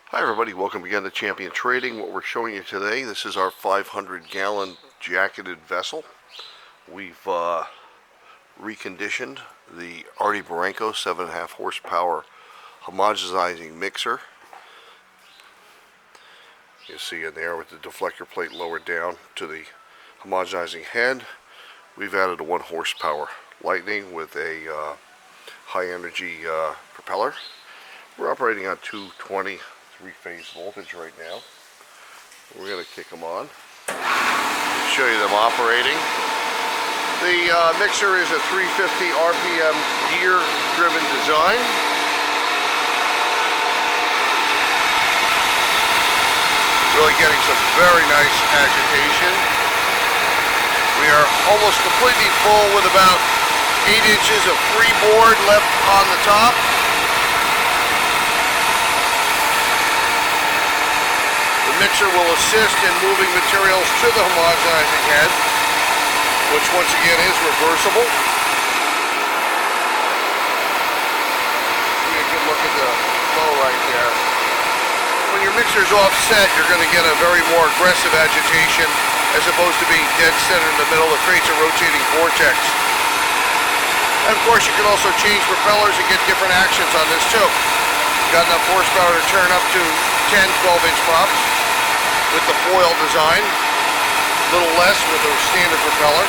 Hi everybody, welcome again to Champion Trading. What we're showing you today, this is our 500-gallon jacketed vessel. We've reconditioned the Arde Barinco 7.5 horsepower homogenizing mixer. You see in there with the deflector plate lowered down to the homogenizing head. We've added a 1 horsepower lightning with a high energy propeller. We're operating on 220 3-phase voltage right now. We're going to kick them on, show you them operating. The mixer is a 350 RPM gear driven design. Really getting some very nice agitation. We are almost completely full with about 8 inches of freeboard left on the top. The mixer will assist in moving materials to the homogenizing head, which once again is reversible. Give me a good look at the flow right there. When your mixer's offset, you're going to get a very more aggressive agitation as opposed to being dead center in the middle. It creates a rotating vortex. And of course you can also change propellers and get different actions on this too. Got enough horsepower to turn up to 10, 12-inch props with the foil design, a little less with a standard propeller.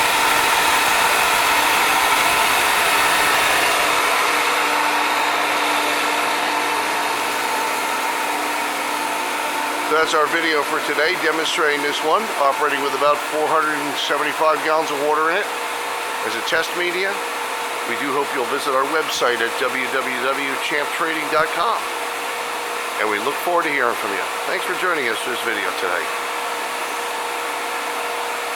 So that's our video for today, demonstrating this one, operating with about 475 gallons of water in it as a test media. We do hope you'll visit our website at www.champtrading.com. And we look forward to hearing from you. Thanks for joining us for this video today.